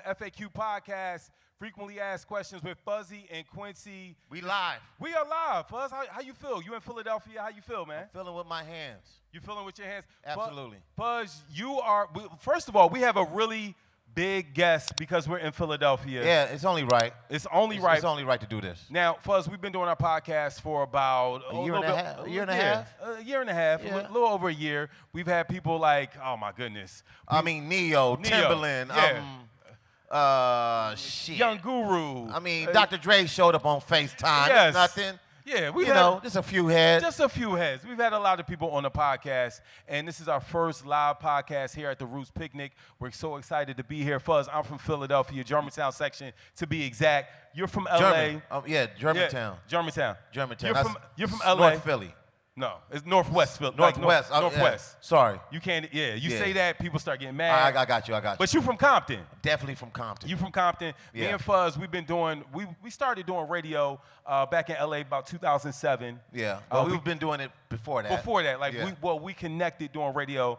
FAQ podcast, frequently asked questions with Fuzzy and Quincy. We live. We are live, Fuzz. How you feel? You in Philadelphia? How you feel, man? I'm feeling with my hands. You feeling with your hands? Absolutely. Fuzz, first of all, we have a really big guest because we're in Philadelphia. Yeah, it's only right. It's only right. It's only right to do this. Now, Fuzz, we've been doing our podcast for about a year and a half. A year and a half, Yeah. a little over a year. We've had people like, oh my goodness. Neo, Timberland, shit. Young Guru. Dr. Dre showed up on FaceTime. Yes. Nothing. Yeah, just a few heads. Just a few heads. We've had a lot of people on the podcast, and this is our first live podcast here at the Roots Picnic. We're so excited to be here. Fuzz, I'm from Philadelphia, Germantown section to be exact. You're from L.A. Germantown. Germantown. You're from L.A. North Philly. No, it's Northwest Philly. Northwest. Northwest. Yeah. Sorry. You can't, you say that, people start getting mad. I got you. But you from Compton. Definitely from Compton. You from Compton. Yeah. Me and Fuzz, we started doing radio back in LA about 2007. Yeah. Well, we've been doing it before that. We connected doing radio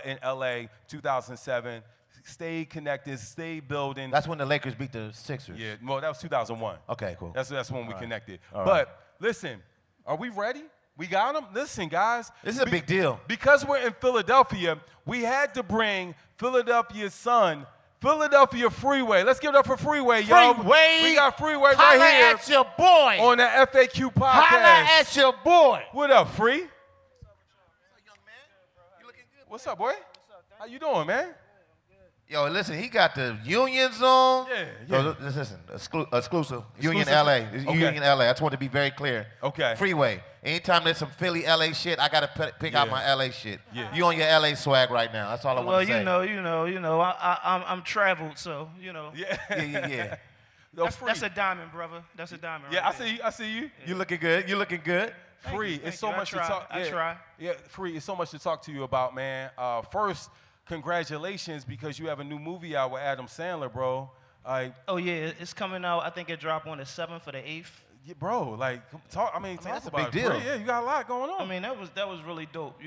in LA 2007. Stayed connected, stayed building. That's when the Lakers beat the Sixers. Yeah, well, that was 2001. Okay, cool. That's when we connected. All but listen, are we ready? We got them? Listen, guys. This is a big deal. Because we're in Philadelphia, we had to bring Philadelphia's son, Philadelphia Freeway. Let's give it up for Freeway, y'all. Freeway. We got Freeway right here. Holla at your boy. On the FAQ podcast. Holla at your boy. What up, Free? What's up, young man? You looking good? What's up, boy? How you doing, man? Yo, listen, he got the Unions on. Yeah. So, listen, exclusive. Union LA. Union LA. I just want to be very clear. Okay. Freeway. Anytime there's some Philly LA shit, I gotta pick out my LA shit. Yeah. You on your LA swag right now. That's all I want to say. I'm traveled, so Yeah. That's a diamond, brother. That's a diamond. Yeah, right I see you. You looking good. You looking good. Free. It's so much to talk. I try. Yeah, Free. It's so much to talk to you about, man. First, congratulations because you have a new movie out with Adam Sandler, bro. Oh yeah, it's coming out. I think it dropped on the 7th or the 8th. Yeah, bro, talk that's a about big it. deal. Yeah, you got a lot going on. I mean, that was really dope.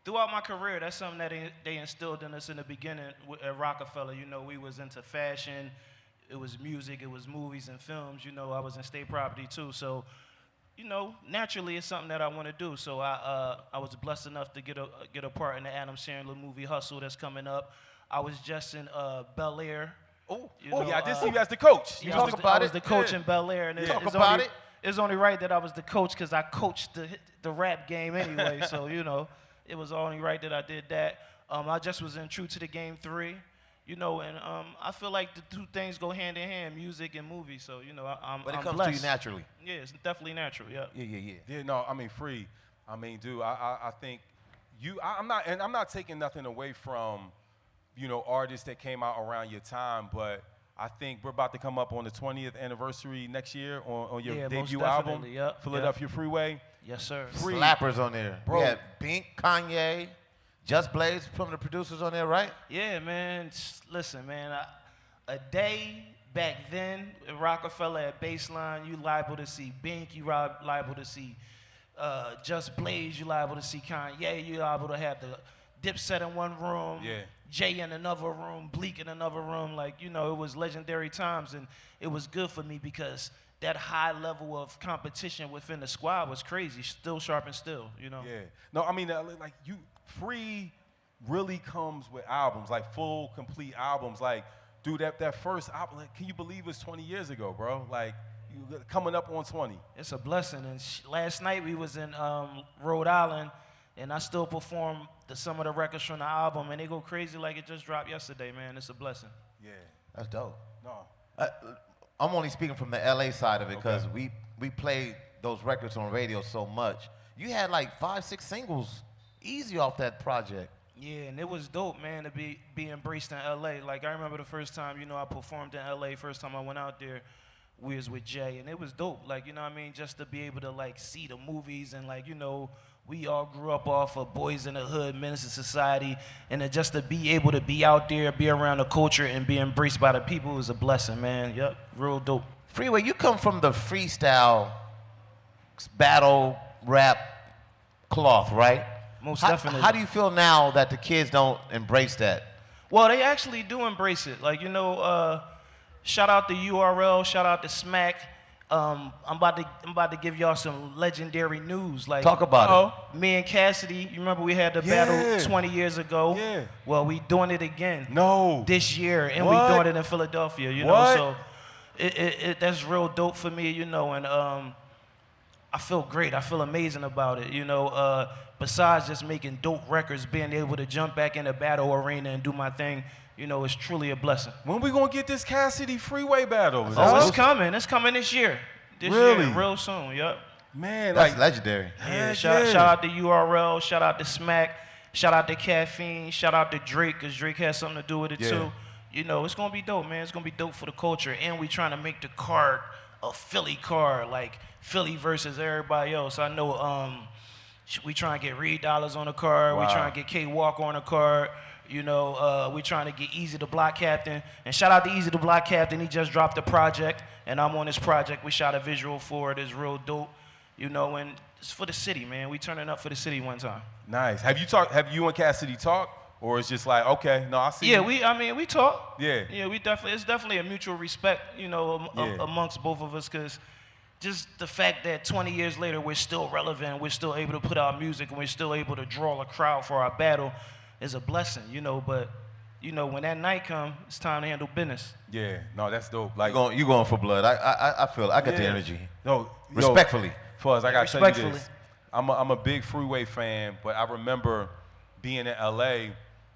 Throughout my career, that's something that they instilled in us in the beginning at Rockefeller. We was into fashion. It was music. It was movies and films. I was in state property too. So, naturally, it's something that I want to do. So I was blessed enough to get a part in the Adam Sandler movie Hustle that's coming up. I was just in Bel Air. I did see you as the coach. I was the coach in Bel Air. And Talk about it. It's only right that I was the coach because I coached the rap game anyway. So, it was only right that I did that. I just was in True to the Game 3, and I feel like the two things go hand in hand, music and movies. So, I'm But it comes blessed. to you naturally. Yeah, it's definitely natural, yeah. Yeah, no, Free. Dude, I think I'm not taking nothing away from, artists that came out around your time, but I think we're about to come up on the 20th anniversary next year on your debut album, Philadelphia Freeway. Yes, sir. Free. Slappers on there. Bro. We had Bink, Kanye, Just Blaze, some of the producers on there, right? Yeah, man. Listen, man. A day back then at Rockefeller at Baseline, you liable to see Bink, you liable to see Just Blaze, you liable to see Kanye, you liable to have the Dipset in one room, Jay in another room, Bleak in another room. It was legendary times, and it was good for me because that high level of competition within the squad was crazy, still sharp and still, Yeah. No, Free really comes with albums, full, complete albums. Dude, that first album, can you believe it's 20 years ago, bro? You coming up on 20. It's a blessing. And last night we was in Rhode Island, and I still perform some of the records from the album, and they go crazy like it just dropped yesterday, man. It's a blessing. Yeah. That's dope. No. I'm only speaking from the LA side of it because we played those records on radio so much. You had 5, 6 singles easy off that project. Yeah, and it was dope, man, to be embraced in LA. I remember the first time, I performed in LA, first time I went out there, we was with Jay, and it was dope. Just to be able to see the movies and we all grew up off of Boys in the Hood, Menace to Society, and then just to be able to be out there, be around the culture, and be embraced by the people is a blessing, man. Yep, real dope. Freeway, you come from the freestyle, battle, rap cloth, right? Most definitely. How do you feel now that the kids don't embrace that? Well, they actually do embrace it. Like, shout out to URL, shout out to Smack. I'm about to give y'all some legendary news. Like, Talk about me and Cassidy, you remember we had the battle 20 years ago? Yeah. Well, we doing it again. No. This year, and What? we doing it in Philadelphia, you know? What? So that's real dope for me, and I feel great. I feel amazing about it, Besides just making dope records, being able to jump back in the battle arena and do my thing, it's truly a blessing. When we gonna get this Cassidy Freeway battle? Oh, it's coming. It's coming this year. Really? Real soon, yep. Man, That's like legendary. Yeah, shout out to URL, shout out to Smack, shout out to Caffeine, shout out to Drake, because Drake has something to do with it too. It's gonna be dope, man. It's gonna be dope for the culture. And we trying to make the card a Philly card, like Philly versus everybody else. I know we trying to get Reed Dollars on the card, Wow. we trying to get K Walker on the card. We trying to get Easy the Block Captain. And shout out to Easy the Block Captain. He just dropped a project, and I'm on this project. We shot a visual for it. It's real dope, and it's for the city, man. We turning up for the city one time. nice. Have you and Cassidy talked? Or it's just like, okay, no, I see Yeah, you. we talk. Yeah. Yeah, it's definitely a mutual respect, amongst both of us, because just the fact that 20 years later we're still relevant, we're still able to put out music, and we're still able to draw a crowd for our battle is a blessing, But, when that night comes, it's time to handle business. Yeah, no, that's dope. Like, You going for blood. I feel I get the Yeah. energy. No, Respectfully. Fuzz, I gotta tell you Respectfully. this. I'm a big Freeway fan, but I remember being in LA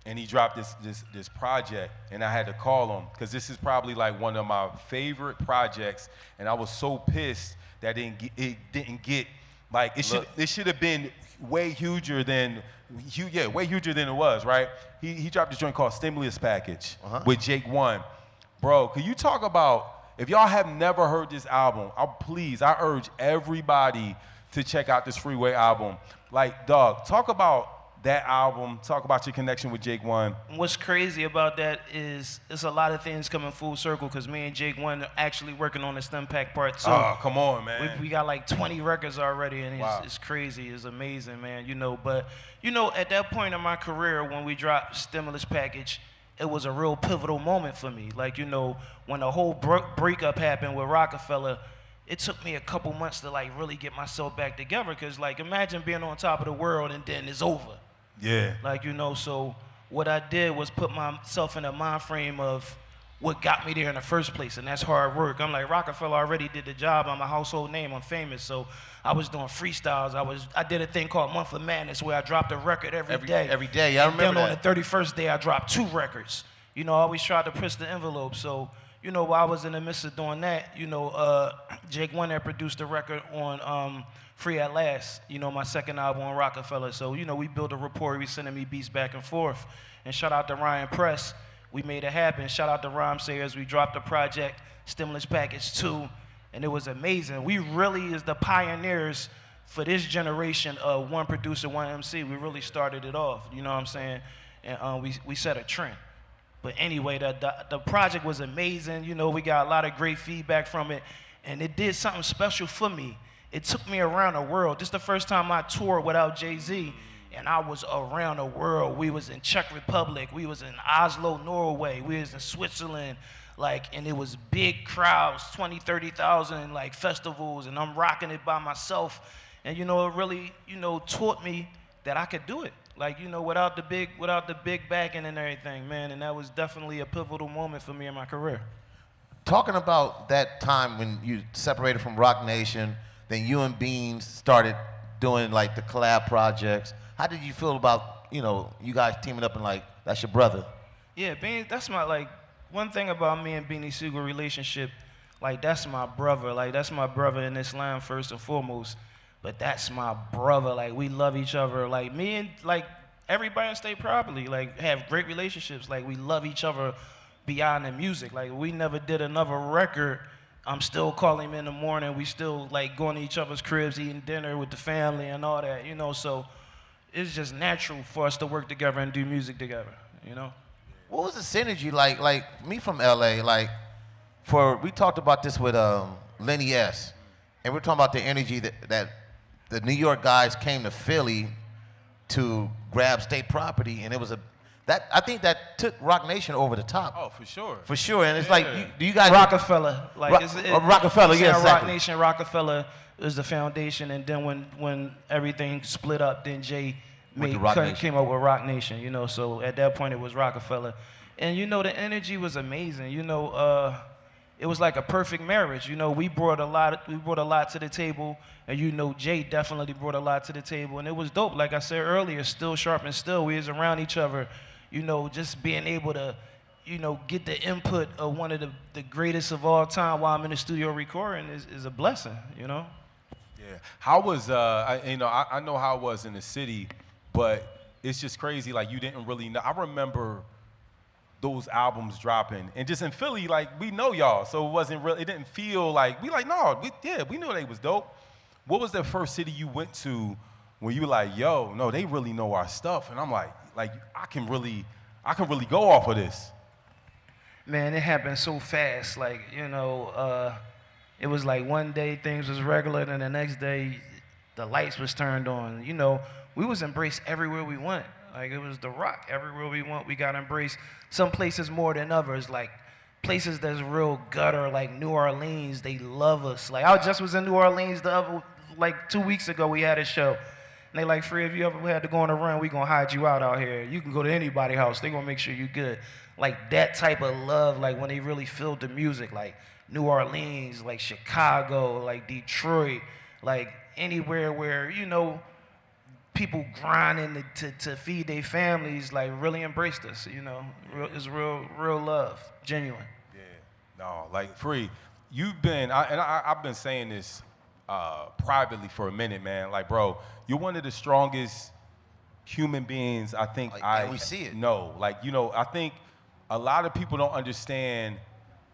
and he dropped this project, and I had to call him because this is probably like one of my favorite projects, and I was so pissed that it didn't get like it should have been way huger than it was, right? He dropped this joint called Stimulus Package with Jake One. Bro, could you talk about, if y'all have never heard this album, I urge everybody to check out this Freeway album. Like, dog, talk about that album, talk about your connection with Jake One. What's crazy about that is it's a lot of things coming full circle, because me and Jake One are actually working on the Stem Pack Part 2. Oh, come on, man. We got like 20 records already, and Wow. it's crazy. It's amazing, man. But at that point in my career, when we dropped Stimulus Package, it was a real pivotal moment for me. Like, when the whole breakup happened with Rockefeller, it took me a couple months to like really get myself back together. Because like, imagine being on top of the world and then it's over. Yeah. Like, so what I did was put myself in a mind frame of what got me there in the first place, and that's hard work. I'm like, Rockefeller already did the job. I'm a household name. I'm famous. So I was doing freestyles. I did a thing called Month of Madness where I dropped a record every day. Every day, yeah, I remember Then on that. the 31st day, I dropped 2 records. I always tried to push the envelope. So, while I was in the midst of doing that, Jake One had produced a record on Free at Last, my second album on Rockefeller. So, we built a rapport. We sending me beats back and forth. And shout out to Ryan Press. We made it happen. Shout out to Rhyme Sayers. We dropped the project, Stimulus Package 2, and it was amazing. We really is the pioneers for this generation of one producer, one MC. We really started it off, you know what I'm saying? And we set a trend. But anyway, the project was amazing. We got a lot of great feedback from it, and it did something special for me. It took me around the world. This is the first time I toured without Jay-Z, and I was around the world. We was in Czech Republic, we was in Oslo, Norway, we was in Switzerland, and it was big crowds, 20, 30,000, festivals, and I'm rocking it by myself. And, it really, taught me that I could do it. Without the big backing and everything, man. And that was definitely a pivotal moment for me in my career. Talking about that time when you separated from Rock Nation, then you and Beans started doing the collab projects. How did you feel about, you guys teaming up and that's your brother? Yeah, Beans, that's my, one thing about me and Beanie Sigel relationship, that's my brother. That's my brother in Islam first and foremost. But that's my brother. We love each other. Me and, everybody in State Property, have great relationships. We love each other beyond the music. We never did another record. I'm still calling him in the morning. We still, going to each other's cribs, eating dinner with the family and all that, So it's just natural for us to work together and do music together, What was the synergy like? Me from LA, we talked about this with Lenny S, and we're talking about the energy that the New York guys came to Philly to grab State Property, and it was I think that took Rock Nation over the top. Oh, for sure. For sure, and it's Yeah. like, do you guys... Rockefeller, like Rockefeller, yeah, Rock exactly. Nation, Rockefeller is the foundation, and then when everything split up, then Jay Went to Rock Nation. came up with Rock Nation, you know. So at that point, it was Rockefeller, and you know the energy was amazing. You know, it was like a perfect marriage. You know, we brought a lot to the table, and you know, Jay definitely brought a lot to the table, and it was dope. Like I said earlier, still sharp and still, we was around each other. You know, just being able to, you know, get the input of one of the greatest of all time while I'm in the studio recording is a blessing, you know? Yeah. How was, I know how it was in the city, but it's just crazy. Like, you didn't really know. I remember those albums dropping. And just in Philly, like, we know y'all. So it didn't feel like, we knew they was dope. What was the first city you went to when you were like, yo, no, they really know our stuff? And I'm like I can really go off of this. Man, it happened so fast. Like, you know, it was like one day things was regular, and the next day the lights was turned on. You know, we was embraced everywhere we went. Like, it was The Rock. Everywhere we went, we got embraced. Some places more than others. Like, places that's real gutter, like New Orleans, they love us. Like, I just was in New Orleans like 2 weeks ago, we had a show. And they like, Free, if you ever had to go on a run, we gonna hide you out here. You can go to anybody's house. They gonna make sure you good. Like, that type of love, like when they really feel the music, like New Orleans, like Chicago, like Detroit, like anywhere where, you know, people grinding to feed their families, like really embraced us, you know. It's real love, genuine. Yeah, no, like Free, you've been, I've been saying this privately for a minute, man. Like, bro, you're one of the strongest human beings I think we see it. know. Like, you know, I think a lot of people don't understand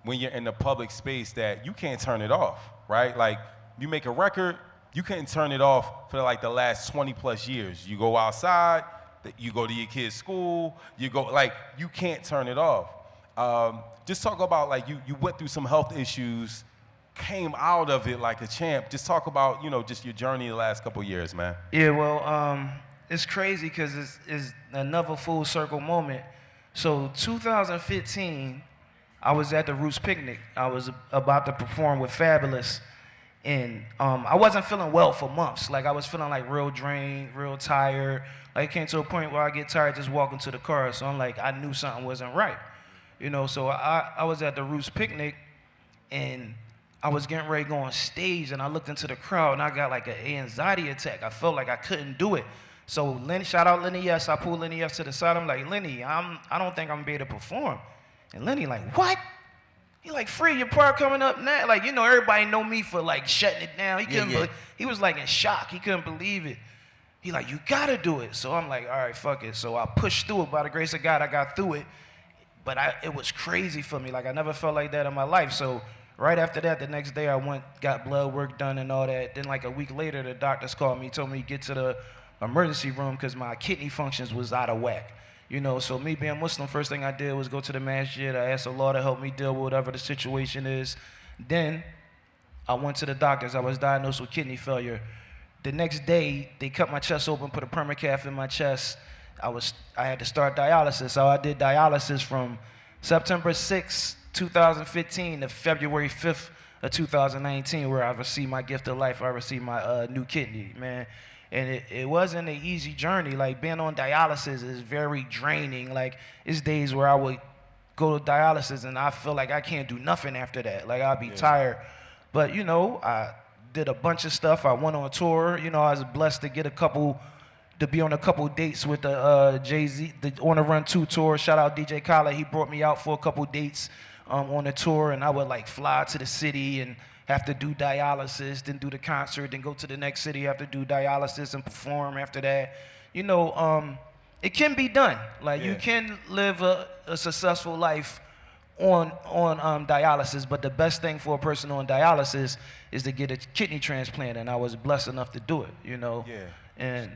when you're in the public space that you can't turn it off, right? Like, you make a record, you can't turn it off for like the last 20 plus years. You go outside, you go to your kid's school, you can't turn it off. Just talk about, like, you went through some health issues, came out of it like a champ. Just talk about, you know, just your journey the last couple years, man. Yeah, well, it's crazy because it's another full circle moment. So 2015, I was at the Roots Picnic. I was about to perform with Fabulous, and I wasn't feeling well for months. Like, I was feeling like real drained, real tired. Like, it came to a point where I get tired just walking to the car. So I'm like, I knew something wasn't right, you know. So I was at the Roots Picnic, and I was getting ready to go on stage, and I looked into the crowd, and I got like an anxiety attack. I felt like I couldn't do it. So Lenny, shout out Lenny Yes. I pulled Lenny Yes to the side. I'm like, Lenny, I don't think I'm gonna be able to perform. And Lenny like, what? He like, Free, your part coming up now. Like, you know, everybody know me for like shutting it down. He couldn't believe, he was like in shock. He couldn't believe it. He like, you gotta do it. So I'm like, all right, fuck it. So I pushed through it. By the grace of God, I got through it. But it was crazy for me. Like, I never felt like that in my life. So right after that, the next day I went, got blood work done and all that. Then like a week later, the doctors called me, told me to get to the emergency room because my kidney functions was out of whack. You know, so me being Muslim, first thing I did was go to the masjid. I asked Allah to help me deal with whatever the situation is. Then I went to the doctors. I was diagnosed with kidney failure. The next day, they cut my chest open, put a permacath in my chest. I had to start dialysis. So I did dialysis from September 6, 2015 to February 5th of 2019, where I received my gift of life. I received my new kidney, man. And it wasn't an easy journey. Like, being on dialysis is very draining. Like, it's days where I would go to dialysis and I feel like I can't do nothing after that. Like, I'll be tired. But, you know, I did a bunch of stuff. I went on tour. You know, I was blessed to be on a couple dates with the Jay-Z, the On the Run 2 tour. Shout out DJ Khaled. He brought me out for a couple dates on the tour, and I would like fly to the city and have to do dialysis, then do the concert, then go to the next city, have to do dialysis and perform after that. You know, it can be done. Like, you can live a successful life on dialysis, but the best thing for a person on dialysis is to get a kidney transplant, and I was blessed enough to do it, you know. Yeah. And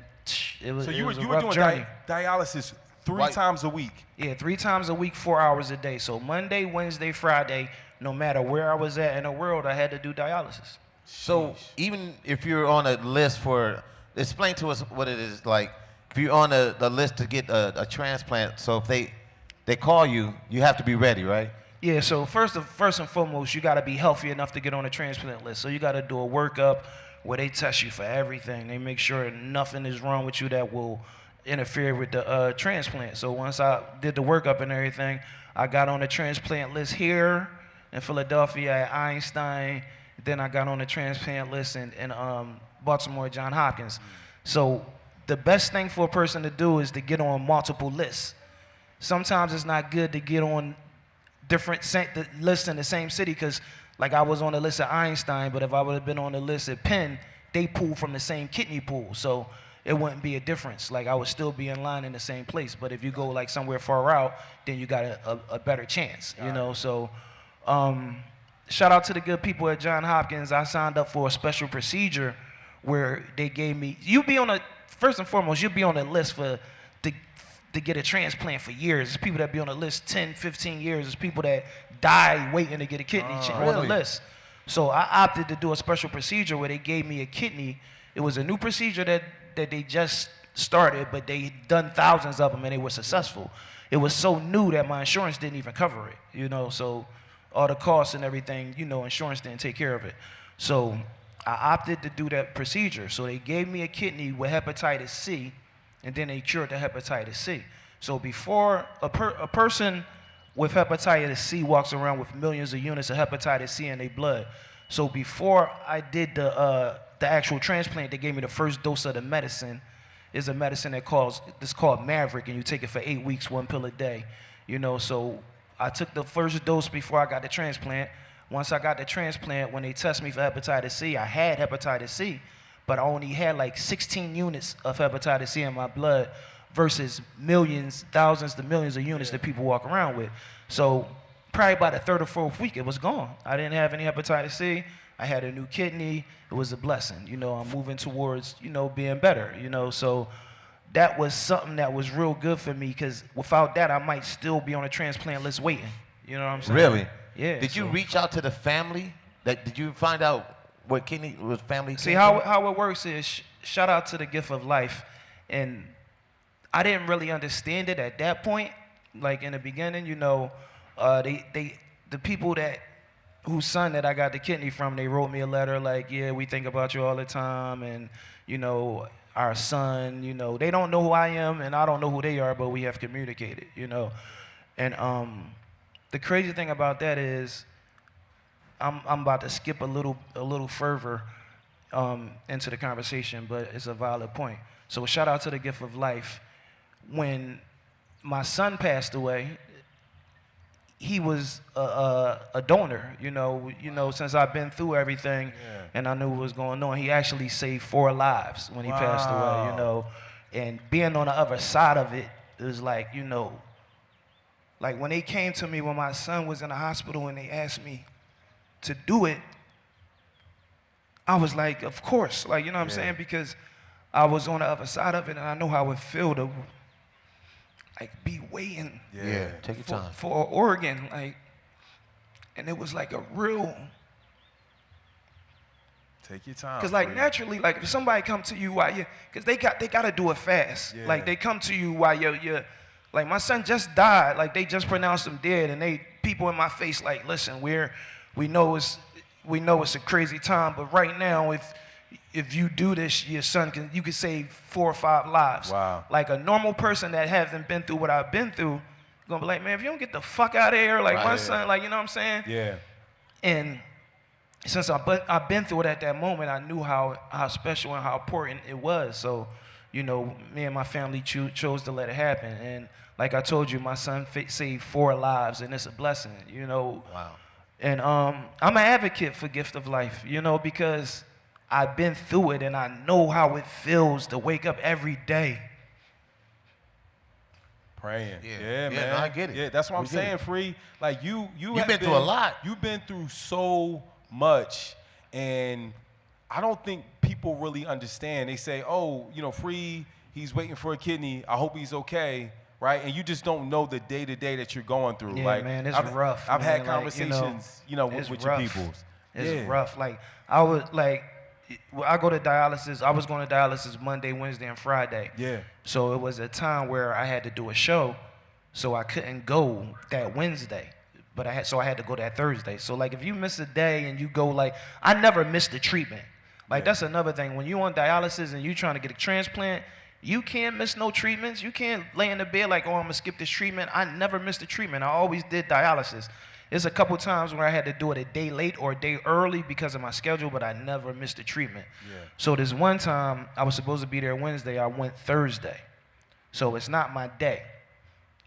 it was, So it you was were a rough doing journey. dialysis three times a week. Yeah, 3 times a week, 4 hours a day. So Monday, Wednesday, Friday, no matter where I was at in the world, I had to do dialysis. So even if you're on a list for, explain to us what it is like. if you're on the list to get a transplant, so if they call you, you have to be ready, right? Yeah, so first and foremost, you got to be healthy enough to get on the transplant list. So you got to do a workup where they test you for everything. They make sure nothing is wrong with you that will interfere with the transplant. So once I did the workup and everything, I got on the transplant list here in Philadelphia at Einstein. Then I got on the transplant list in Baltimore, Johns Hopkins. So the best thing for a person to do is to get on multiple lists. Sometimes it's not good to get on different lists in the same city, because like I was on the list at Einstein, but if I would have been on the list at Penn, they pull from the same kidney pool, so it wouldn't be a difference. Like I would still be in line in the same place, but if you go like somewhere far out, then you got a better chance, you know. So shout out to the good people at Johns Hopkins. I signed up for a special procedure where they gave me, first and foremost, you'll be on the list to get a transplant for years. There's people that be on the list 10, 15 years. There's people that die waiting to get a kidney on the list. So I opted to do a special procedure where they gave me a kidney. It was a new procedure that they just started, but they done thousands of them and they were successful. It was so new that my insurance didn't even cover it, you know, so all the costs and everything, you know, insurance didn't take care of it. So I opted to do that procedure. So they gave me a kidney with hepatitis C, and then they cured the hepatitis C. So before a person with hepatitis C walks around with millions of units of hepatitis C in their blood. So before I did the actual transplant, they gave me the first dose of the medicine. It's a medicine it's called Maverick, and you take it for 8 weeks, 1 pill a day. You know, so I took the first dose before I got the transplant. Once I got the transplant, when they test me for hepatitis C, I had hepatitis C, but I only had like 16 units of hepatitis C in my blood versus millions, thousands to millions of units that people walk around with. So probably by the 3rd or 4th week, it was gone. I didn't have any hepatitis C. I had a new kidney. It was a blessing. You know, I'm moving towards, you know, being better, you know. So that was something that was real good for me, because without that, I might still be on a transplant list waiting. You know what I'm saying? Really? Yeah. Did you reach out to the family? Did you find out what kidney was family? See, how it works is, shout out to the gift of life. And I didn't really understand it at that point. Like in the beginning, you know, the people whose son that I got the kidney from, they wrote me a letter like, yeah, we think about you all the time, and, you know, our son, you know, they don't know who I am and I don't know who they are, but we have communicated, you know. And the crazy thing about that is I'm about to skip a little further into the conversation, but it's a valid point. So shout out to the gift of life. When my son passed away, he was a donor, you know, since I've been through everything and I knew what was going on. He actually saved 4 lives when he passed away, you know. And being on the other side of it, it was like, you know, like when they came to me when my son was in the hospital and they asked me to do it, I was like, of course, like, you know what I'm saying? Because I was on the other side of it and I know how it felt to like be waiting take your time for an organ, like, and it was like a real. Take your time. Cause like naturally, like if somebody come to you while cause they gotta do it fast. Yeah. Like they come to you while you're, like my son just died, like they just pronounced him dead, and people in my face like, listen, we know it's a crazy time, but right now if you do this, your son you can save 4 or 5 lives. Wow. Like a normal person that hasn't been through what I've been through, gonna be like, man, if you don't get the fuck out of here, like my son, like, you know what I'm saying? Yeah. And since I've been through it at that moment, I knew how special and how important it was. So, you know, me and my family chose to let it happen. And like I told you, my son saved 4 lives, and it's a blessing, you know. Wow. And I'm an advocate for gift of life, you know, because I've been through it and I know how it feels to wake up every day. Praying. Yeah, man. no, I get it. Yeah, that's what I'm We get saying, it. Free. Like you've been through a lot. You've been through so much, and I don't think people really understand. They say, oh, you know, Free, he's waiting for a kidney. I hope he's okay. Right? And you just don't know the day-to-day that you're going through. Yeah, like, man, it's I've, rough. I've had man. conversations, like, you know, with your peoples. It's rough. Like, I was like, well, I go to dialysis. I was going to dialysis Monday, Wednesday, and Friday. Yeah. So it was a time where I had to do a show, so I couldn't go that Wednesday. But I had to go that Thursday. So like if you miss a day and you go like, I never missed the treatment. Like that's another thing. When you on dialysis and you trying to get a transplant, you can't miss no treatments. You can't lay in the bed like, oh, I'm gonna skip this treatment. I never missed a treatment. I always did dialysis. There's a couple times where I had to do it a day late or a day early because of my schedule, but I never missed a treatment. Yeah. So this one time, I was supposed to be there Wednesday, I went Thursday. So it's not my day.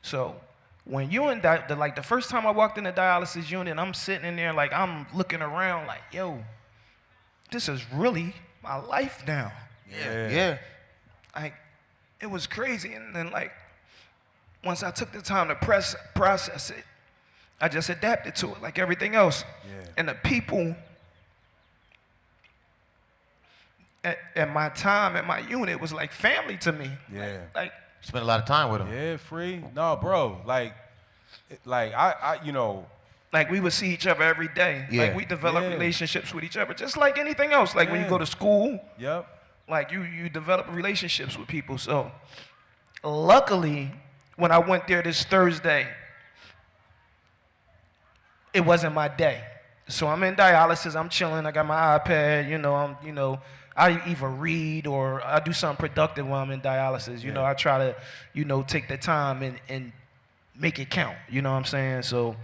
So when you in like the first time I walked in the dialysis unit, I'm sitting in there like I'm looking around like, yo, this is really my life now. Yeah. Like, it was crazy. And then like, once I took the time to process it, I just adapted to it like everything else. Yeah. And the people at my time at my unit was like family to me. Yeah. Like Spent a lot of time with him. Yeah, free. No, bro. Like I you know. Like we would see each other every day. Yeah. Like we develop Yeah. relationships with each other, just like anything else. Like when you Yeah. go to school, Yep. like you develop relationships with people. So luckily, when I went there this Thursday, it wasn't my day. So I'm in dialysis, I'm chilling, I got my iPad, I either read or I do something productive while I'm in dialysis. You know, I try to, take the time and make it count. You know what I'm saying? So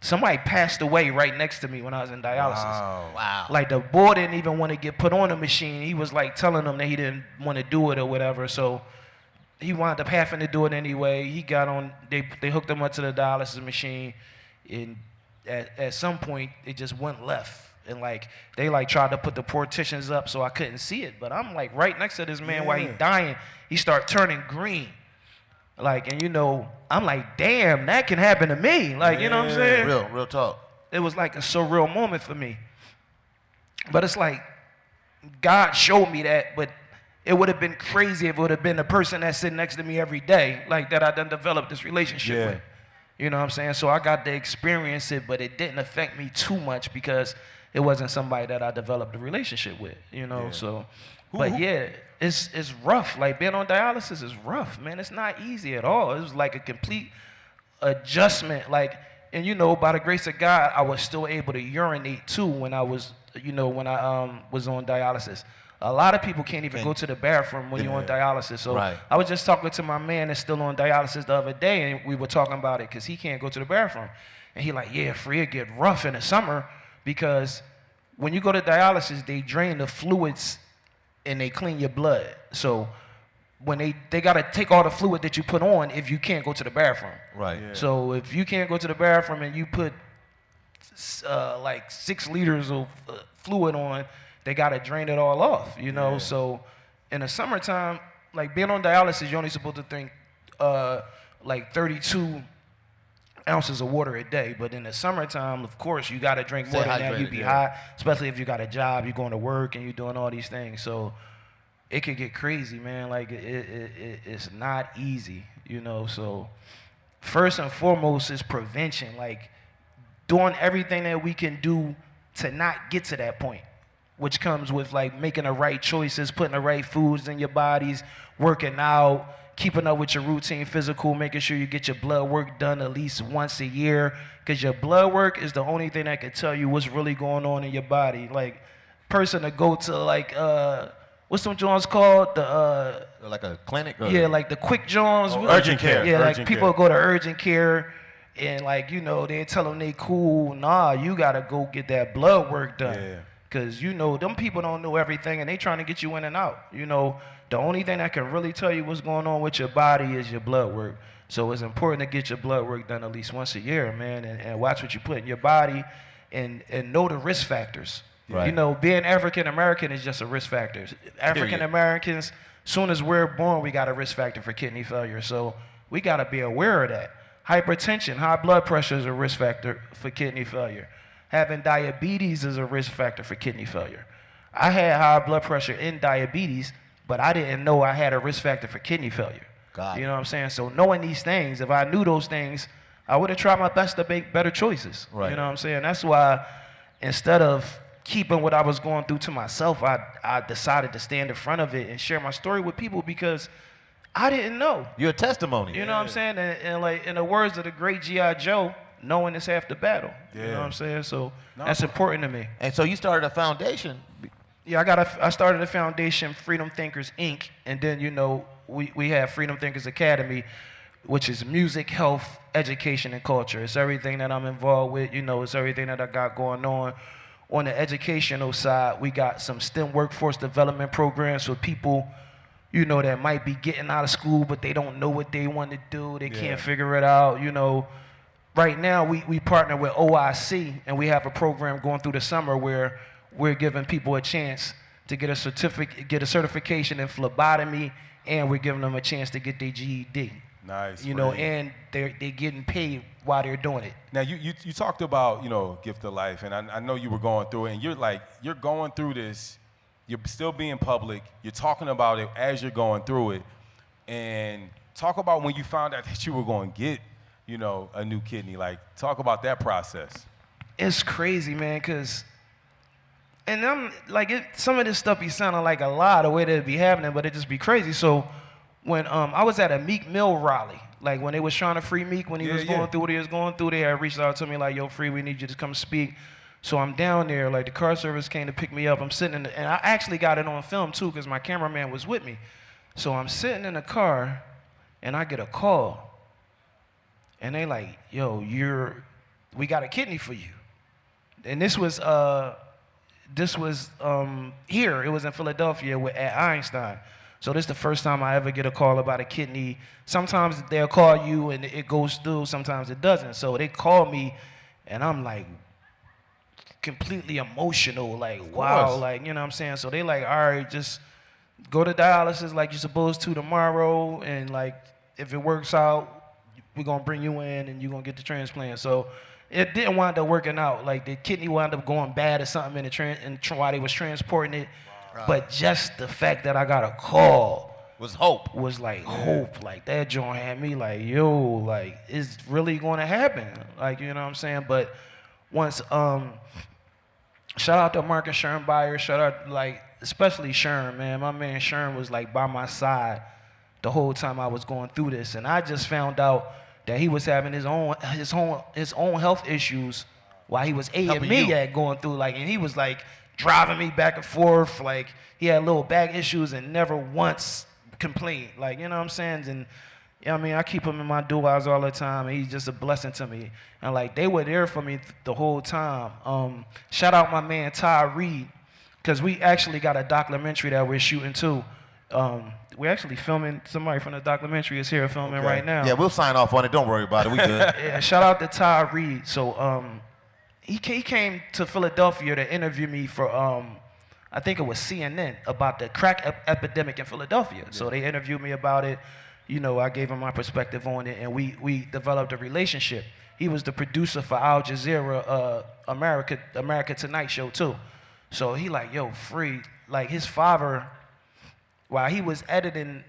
somebody passed away right next to me when I was in dialysis. Wow. Like the boy didn't even want to get put on the machine. He was like telling them that he didn't want to do it or whatever. So he wound up having to do it anyway. He got on, they hooked him up to the dialysis machine, and at some point it just went left. And like they like tried to put the partitions up so I couldn't see it. But I'm like right next to this man while he dying. He start turning green. Like, and I'm like, damn, that can happen to me. Like, you know what I'm saying? Real talk. It was like a surreal moment for me. But it's like, God showed me that, but it would have been crazy if it would have been the person that's sitting next to me every day, like that I done developed this relationship with. You know what I'm saying? So I got to experience it, but it didn't affect me too much because it wasn't somebody that I developed a relationship with, so. But yeah, it's rough. Like being on dialysis is rough, man. It's not easy at all. It was like a complete adjustment. Like, and by the grace of God, I was still able to urinate too when I was, when I was on dialysis. A lot of people can't even go to the bathroom when you're on dialysis. So I was just talking to my man that's still on dialysis the other day, and we were talking about it because he can't go to the bathroom. And he like, yeah, Free, it get rough in the summer because when you go to dialysis, they drain the fluids and they clean your blood. So when they got to take all the fluid that you put on if you can't go to the bathroom. Right. Yeah. So if you can't go to the bathroom and you put like 6 liters of fluid on, they got to drain it all off, Yeah. So in the summertime, like being on dialysis, you're only supposed to drink like 32 ounces of water a day. But in the summertime, of course, you got to drink more than that. You'd be hot, especially if you got a job, you're going to work and you're doing all these things. So it could get crazy, man. Like it's not easy, So first and foremost is prevention, like doing everything that we can do to not get to that point, which comes with like making the right choices, putting the right foods in your bodies, working out, keeping up with your routine physical, making sure you get your blood work done at least once a year, because your blood work is the only thing that can tell you what's really going on in your body. Like, person to go to like, what's some Jones called? The Like a clinic? Or like the quick Jones. Urgent care. Yeah, like Urgent people care. go to urgent care and like, they tell them they cool. Nah, you gotta go get that blood work done. Yeah. Cause them people don't know everything and they trying to get you in and out. The only thing that can really tell you what's going on with your body is your blood work. So it's important to get your blood work done at least once a year, man, and watch what you put in your body and know the risk factors. Right. Being African American is just a risk factor. African Americans, soon as we're born, we got a risk factor for kidney failure. So we gotta be aware of that. Hypertension, high blood pressure is a risk factor for kidney failure. Having diabetes is a risk factor for kidney failure. I had high blood pressure and diabetes, but I didn't know I had a risk factor for kidney failure. God. You know what I'm saying? So knowing these things, if I knew those things, I would have tried my best to make better choices. Right. You know what I'm saying? That's why instead of keeping what I was going through to myself, I decided to stand in front of it and share my story with people because I didn't know. You're a testimony. You know what I'm saying? And like in the words of the great G.I. Joe, knowing is half the battle. You know what I'm saying? So that's important to me. And so you started a foundation. Yeah, I started a foundation, Freedom Thinkers Inc., and then we have Freedom Thinkers Academy, which is music, health, education, and culture. It's everything that I'm involved with. It's everything that I got going on. On the educational side, we got some STEM workforce development programs for people, that might be getting out of school, but they don't know what they want to do. They can't figure it out. Right now, we partner with OIC, and we have a program going through the summer where we're giving people a chance to get a certification in phlebotomy, and we're giving them a chance to get their GED. Nice. And they're getting paid while they're doing it. Now you talked about gift of life, and I know you were going through it, and you're going through this, you're still being public, you're talking about it as you're going through it, and talk about when you found out that you were going to get a new kidney. Like, talk about that process. It's crazy, man, because. And I'm like, some of this stuff be sounding like a lie the way that it be happening, but it just be crazy. So when I was at a Meek Mill rally, like when they was trying to free Meek, when he was going through what he was going through, they had reached out to me like, yo, Free, we need you to come speak. So I'm down there, like the car service came to pick me up. I'm sitting and I actually got it on film too, because my cameraman was with me. So I'm sitting in the car and I get a call. And they like, yo, we got a kidney for you. And this was here. It was in Philadelphia at Einstein. So this is the first time I ever get a call about a kidney. Sometimes they'll call you and it goes through, sometimes it doesn't. So they call me and I'm like completely emotional, like wow, like, you know what I'm saying? So they like, all right, just go to dialysis like you're supposed to tomorrow, and like if it works out, we're gonna bring you in and you're gonna get the transplant. So it didn't wind up working out. Like the kidney wound up going bad or something while they was transporting it. Wow. But just the fact that I got a call was hope. Was like hope. Like that joint had me like, yo, like it's really going to happen. Like, you know what I'm saying? But once, shout out to Mark and Sherm Byers. Shout out, like, especially Sherm, man. My man Sherm was like by my side the whole time I was going through this. And I just found out that he was having his own health issues while he was aiding me at going through, like, and he was like driving me back and forth, like he had little back issues and never once complained, like, you know what I'm saying? And I mean, I keep him in my duos all the time, and he's just a blessing to me. And like they were there for me the whole time. Shout out my man Ty Reed, because we actually got a documentary that we're shooting too. We're actually filming. Somebody from the documentary is here filming right now. Yeah, we'll sign off on it. Don't worry about it. We good. Yeah, shout out to Ty Reed. So he came to Philadelphia to interview me for I think it was CNN about the crack epidemic in Philadelphia. Yeah. So they interviewed me about it. You know, I gave him my perspective on it, and we developed a relationship. He was the producer for Al Jazeera America Tonight show too. So he like, yo, Free, like his father, while he was editing,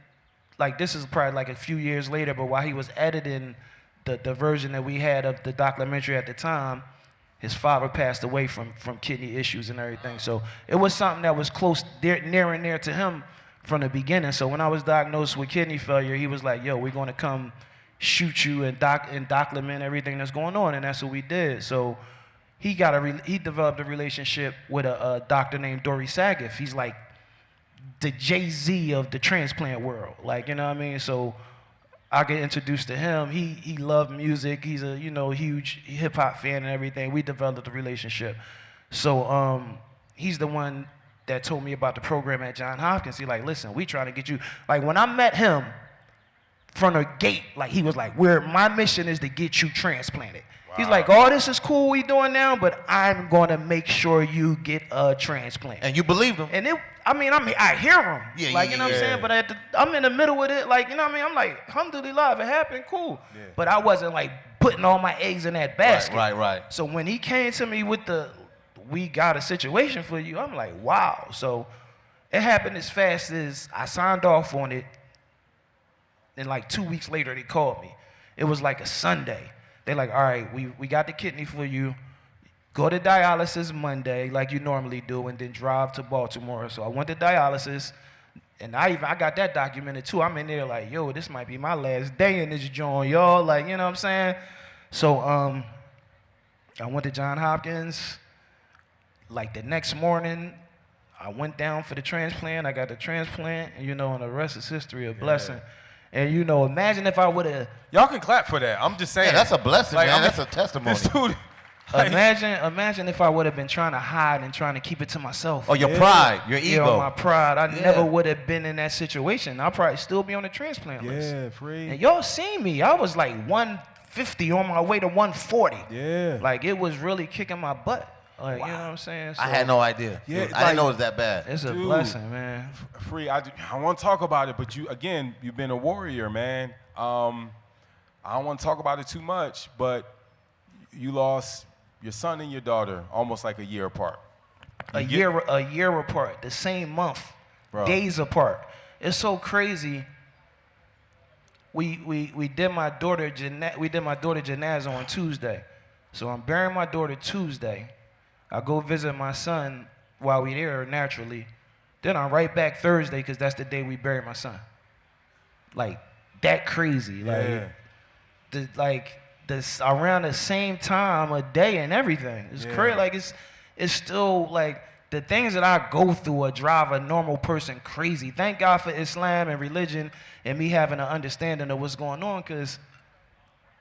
like this is probably like a few years later, but while he was editing the version that we had of the documentary at the time, his father passed away from kidney issues and everything. So it was something that was close, near and near to him from the beginning. So when I was diagnosed with kidney failure, he was like, yo, we're going to come shoot you and document everything that's going on. And that's what we did. So he developed a relationship with a doctor named Dory Sagif. He's like the Jay-Z of the transplant world. Like, you know what I mean? So I get introduced to him. He loved music. He's a, huge hip hop fan and everything. We developed a relationship. So he's the one that told me about the program at Johns Hopkins. He like, listen, we trying to get you. Like when I met him from the gate, like he was like, my mission is to get you transplanted. Wow. He's like, oh, this is cool we doing now, but I'm going to make sure you get a transplant. And you believe him. And I hear him. Yeah, like, you know what I'm saying? But I'm in the middle with it. Like, you know what I mean? I'm like, alhamdulillah, if it happened, cool. Yeah. But I wasn't like putting all my eggs in that basket. Right. So when he came to me with we got a situation for you, I'm like, wow. So it happened as fast as I signed off on it. And like 2 weeks later, they called me. It was like a Sunday. They're like, all right, we got the kidney for you. go to dialysis Monday like you normally do, and then drive to Baltimore. So I went to dialysis, and I got that documented too. I'm in there like, yo, this might be my last day in this joint, y'all. Like, you know what I'm saying? So I went to Johns Hopkins. Like the next morning, I went down for the transplant. I got the transplant, and and the rest is history, a blessing. And imagine if I would have. Y'all can clap for that. I'm just saying. Yeah, that's a blessing, Like, man. That's a testimony. This dude. Imagine if I would have been trying to hide and trying to keep it to myself. Oh, your pride, your ego. My pride. I never would have been in that situation. I'll probably still be on the transplant list. Yeah, free. And y'all seen me. I was like 150 on my way to 140. Yeah. Like, it was really kicking my butt. Like, you know what I'm saying? So I had no idea. Yeah, I didn't know it was that bad. it's a Dude. blessing, man. Free, I want to talk about it, but you've been a warrior, man. I don't want to talk about it too much, but you lost your son and your daughter almost like a year apart. A year apart, the same month, Bro. days apart. It's so crazy. We did my daughter janaza on Tuesday, so I'm burying my daughter Tuesday. I go visit my son while we there naturally. Then I'm right back Thursday because that's the day we buried my son. Like, that crazy. This around the same time a day and everything. It's crazy. Like, it's still like the things that I go through will drive a normal person crazy. Thank God for Islam and religion and me having an understanding of what's going on, because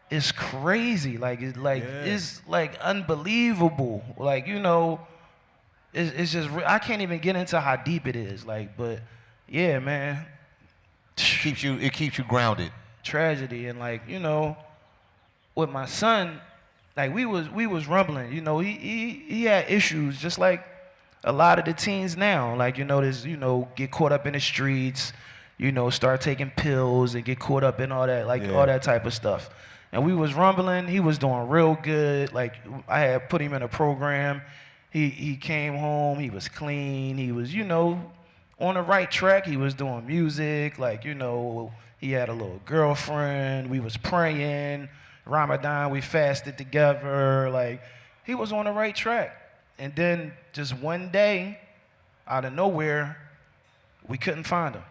it's crazy. It's like unbelievable. Like, it's just, I can't even get into how deep it is. Like, but yeah, man. It keeps you grounded. Tragedy. And like, with my son, like we was rumbling. He had issues just like a lot of the teens now. Like, get caught up in the streets, start taking pills and get caught up in all that, all that type of stuff. And we was rumbling. He was doing real good. Like, I had put him in a program. He came home. He was clean. He was, on the right track. He was doing music. Like, he had a little girlfriend. We was praying. Ramadan, we fasted together. Like, he was on the right track. And then just one day, out of nowhere, we couldn't find him.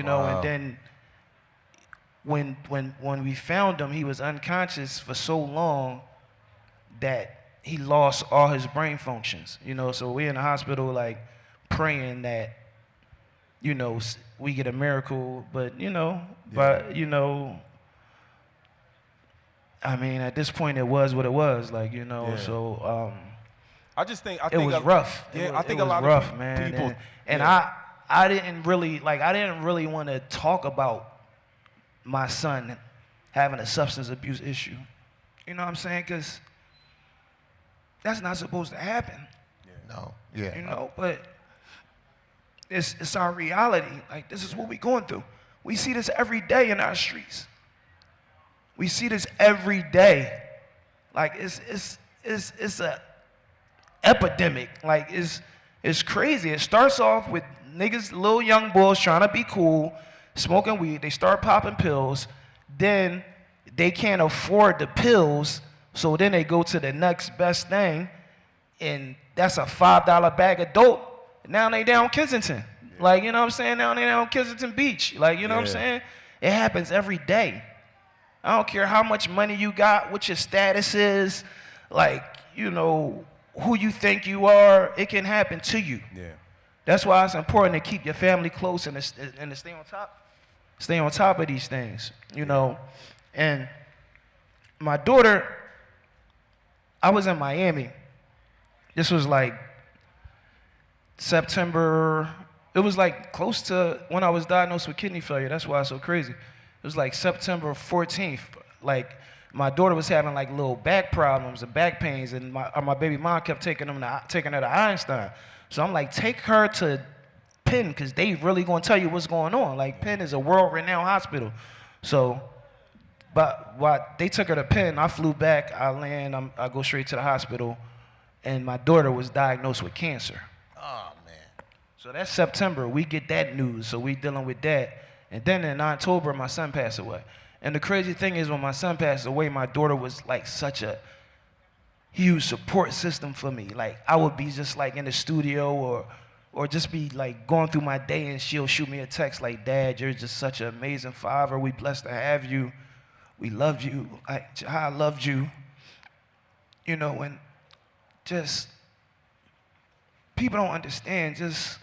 Wow. And then when we found him, he was unconscious for so long that he lost all his brain functions. So we in the hospital, like, praying that, we get a miracle. But, I mean, at this point, it was what it was. Like, so I think it was rough. Yeah, I think it a was lot rough, of man. people. And I didn't really want to talk about my son having a substance abuse issue. You know what I'm saying? Because that's not supposed to happen. No. Yeah. But it's our reality. Like, this is what we're going through. We see this every day in our streets. We see this every day. Like, it's a epidemic. Like, it's crazy. It starts off with niggas, little young boys trying to be cool, smoking weed. They start popping pills. Then they can't afford the pills, so then they go to the next best thing, and that's a $5 bag of dope. Now they down Kensington. Like, you know what I'm saying? Now they down Kensington Beach. Like, you know what I'm saying? It happens every day. I don't care how much money you got, what your status is, like, who you think you are, it can happen to you. Yeah. That's why it's important to keep your family close and to stay on top. Stay on top of these things, And my daughter, I was in Miami. This was like September. It was like close to when I was diagnosed with kidney failure. That's why it's so crazy. It was like September 14th. Like, my daughter was having like little back problems and back pains, and my baby mom kept taking her to Einstein. So I'm like, take her to Penn, because they really gonna tell you what's going on. Like, Penn is a world-renowned hospital. So, but they took her to Penn, I flew back, I land, I go straight to the hospital, and my daughter was diagnosed with cancer. Oh, man. So that's September, we get that news, so we dealing with that. And then in October, my son passed away. And the crazy thing is, when my son passed away, my daughter was like such a huge support system for me. Like I would be just like in the studio or just be like going through my day and she'll shoot me a text like, Dad, you're just such an amazing father. We blessed to have you. We love you. I loved you. You know, and just people don't understand. Just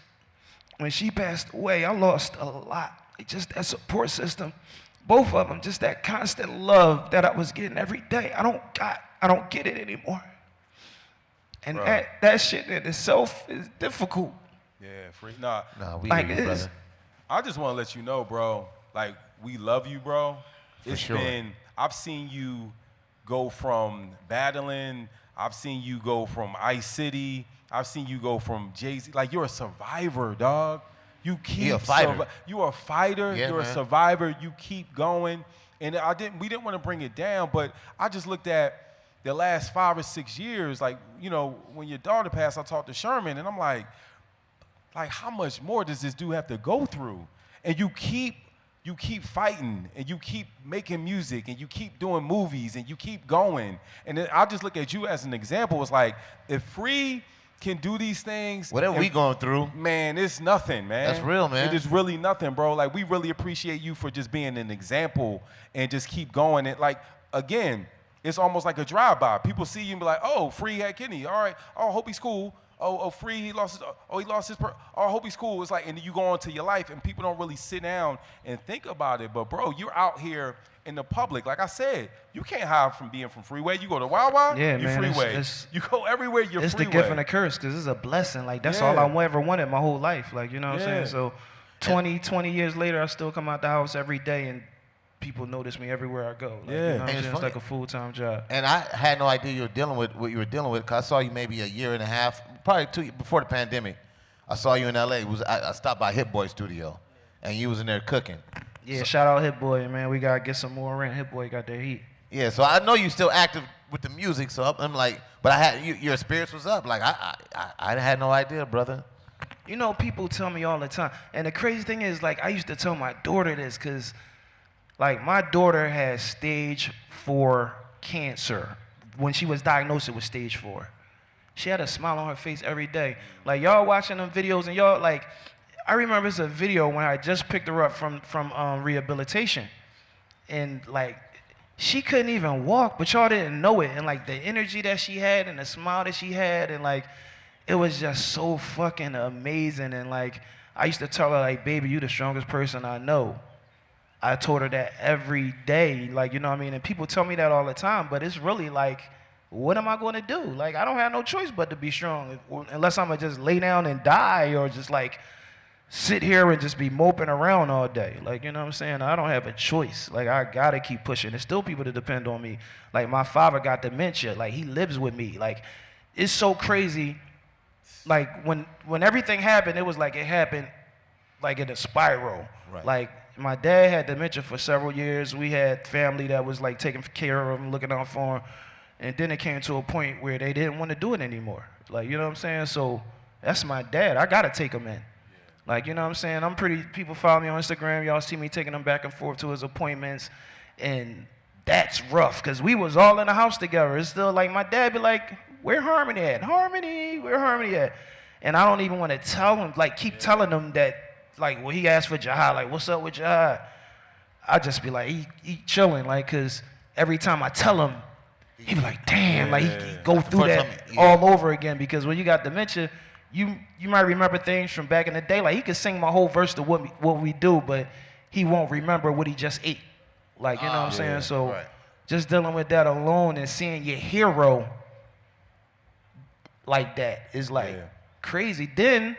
when she passed away, I lost a lot. Just that support system, both of them, just that constant love that I was getting every day. I don't get it anymore. And that shit in itself is difficult. Yeah, Nah, we Like hear you, it is. brother. I just want to let you know, bro, like, we love you, bro. It's sure. I've seen you go from battling, I've seen you go from Ice City, I've seen you go from Jay-Z. Like, you're a survivor, dog. You keep He a fighter. You're a fighter, Yeah, you're a man. survivor, you keep going. And we didn't want to bring it down, but I just looked at the last 5 or 6 years, like, you know, when your daughter passed, I talked to Sherman, and I'm like, how much more does this dude have to go through? And you keep fighting, and you keep making music, and you keep doing movies, and you keep going. And then I just look at you as an example. It's like, if Free can do these things, Whatever we going through, man, it's nothing, man. That's real, man. It is really nothing, bro. Like, we really appreciate you for just being an example and just keep going. And like, again, it's almost like a drive-by. People see you and be like, oh, Free had kidney. All right. Oh, I hope he's cool. Oh, Free, he lost his, oh, I hope he's cool. It's like, and then you go on to your life, and people don't really sit down and think about it. But, bro, you're out here in the public. Like I said, you can't hide from being from Freeway. You go to Wawa, Yeah, you're man, Freeway. You go everywhere, you're It's Freeway. the gift and the curse, because it's a blessing. Like, that's all Yeah. I ever wanted my whole life. Like, you know what I'm Yeah. saying? So 20 years later, I still come out the house every day, and people notice me everywhere I go. Like, Yeah. You know what And I'm it's saying? It's funny. like a full-time job. and I had no idea you were dealing with what you were dealing with, because I saw you maybe a year and a half, probably 2 years before the pandemic. I saw you in LA. I stopped by Hit Boy Studio, and you was in there cooking. Yeah, shout out Hit Boy, man. We got to get some more rent. Hit Boy got that heat. Yeah, so I know you still active with the music, so I'm like, but your spirits was up. Like, I had no idea, brother. You know, people tell me all the time. And the crazy thing is, like, I used to tell my daughter this because, like, my daughter has stage 4 cancer. When she was diagnosed, it was stage 4. She had a smile on her face every day. Like, y'all watching them videos, and y'all, like, I remember it's a video when I just picked her up from rehabilitation. And, like, she couldn't even walk, but y'all didn't know it. And, like, the energy that she had and the smile that she had, and, like, it was just so fucking amazing. And, like, I used to tell her, like, baby, you the strongest person I know. I told her that every day, like, you know what I mean? And people tell me that all the time, but it's really like, what am I going to do? Like, I don't have no choice but to be strong, unless I'm going to just lay down and die, or just, like, sit here and just be moping around all day. Like, you know what I'm saying? I don't have a choice. Like, I got to keep pushing. There's still people that depend on me. Like, my father got dementia. Like, he lives with me. Like, it's so crazy. Like, when everything happened, it was like it happened, like, in a spiral. Right. Like, my dad had dementia for several years. We had family that was, like, taking care of him, looking out for him. And then it came to a point where they didn't want to do it anymore. Like, you know what I'm saying? So that's my dad. I got to take him in. Like, you know what I'm saying? People follow me on Instagram. Y'all see me taking him back and forth to his appointments. And that's rough, because we was all in the house together. It's still like, my dad be like, where Harmony at? Harmony, where Harmony at? And I don't even want to tell him, like, keep telling him that, like, when he asked for Jahad, like, what's up with Jahad? I just be like, he chilling, like, because every time I tell him, he be like, damn, like, he go through First that time, yeah. all over again. Because when you got dementia, you might remember things from back in the day. Like, he could sing my whole verse to what we do, but he won't remember what he just ate. Like, you know what I'm saying? So right. just dealing with that alone and seeing your hero like that is, like, crazy. Then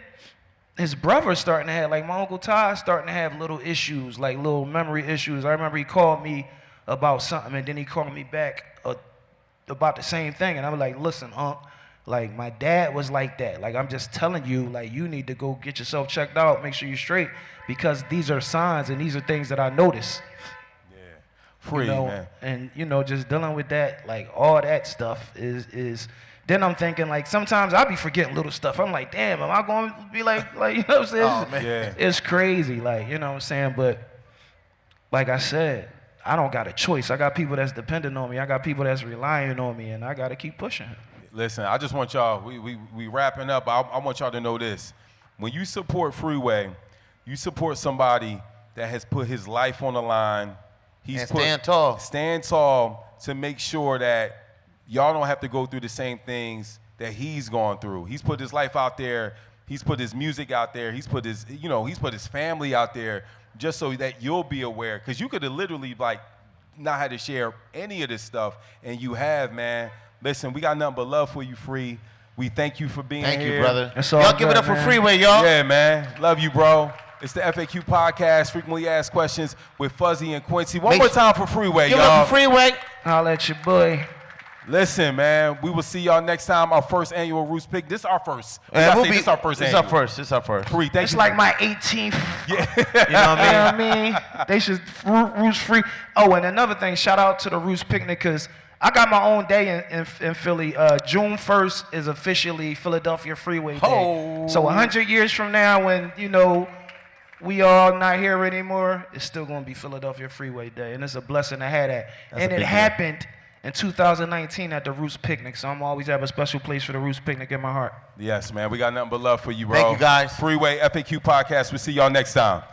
his brother's starting to have, like, my Uncle Todd starting to have little issues, like little memory issues. I remember he called me about something, and then he called me back about the same thing. And I was like, listen, Unc, like, my dad was like that. Like, I'm just telling you, like, you need to go get yourself checked out, make sure you're straight, because these are signs and these are things that I notice. Free, You know, man. and, you know, just dealing with that, like, all that stuff is then I'm thinking, like, sometimes I be forgetting little stuff. I'm like, damn, am I going to be like, you know what I'm saying? Oh, man. Yeah. It's crazy, like, you know what I'm saying? But like I said, I don't got a choice. I got people that's dependent on me. I got people that's relying on me, and I got to keep pushing. Listen, I just want y'all, we wrapping up. I want y'all to know this. When you support Freeway, you support somebody that has put his life on the line. Stand tall. Stand tall to make sure that y'all don't have to go through the same things that he's gone through. He's put his life out there. He's put his music out there. He's put his, he's put his family out there just so that you'll be aware. Because you could have literally, not had to share any of this stuff, and you have, man. Listen, we got nothing but love for you, Free. We thank you for being here. Thank you, brother. Y'all give it up for Freeway, y'all. Yeah, man. Love you, bro. It's the FAQ podcast, frequently asked questions with Fuzzy and Quincy. One more time for Freeway, y'all. Give it up for Freeway. I'll let your boy. Listen, man, we will see y'all next time. Our first annual Roots Pick. This is our first. This is our first This annual. is our first. Free, thank It's you. like my 18th. Yeah. You know what I mean? You know what I mean? They should Roots free. Oh, and another thing, shout out to the Roots Picnic, because I got my own day in Philly. June 1st is officially Philadelphia Freeway Day. Oh. So 100 years from now, when, we all not here anymore, it's still going to be Philadelphia Freeway Day. And it's a blessing to have that. And it happened in 2019 at the Roots Picnic. So I'm always have a special place for the Roots Picnic in my heart. Yes, man. We got nothing but love for you, bro. Thank you, guys. Freeway FAQ podcast. We'll see y'all next time.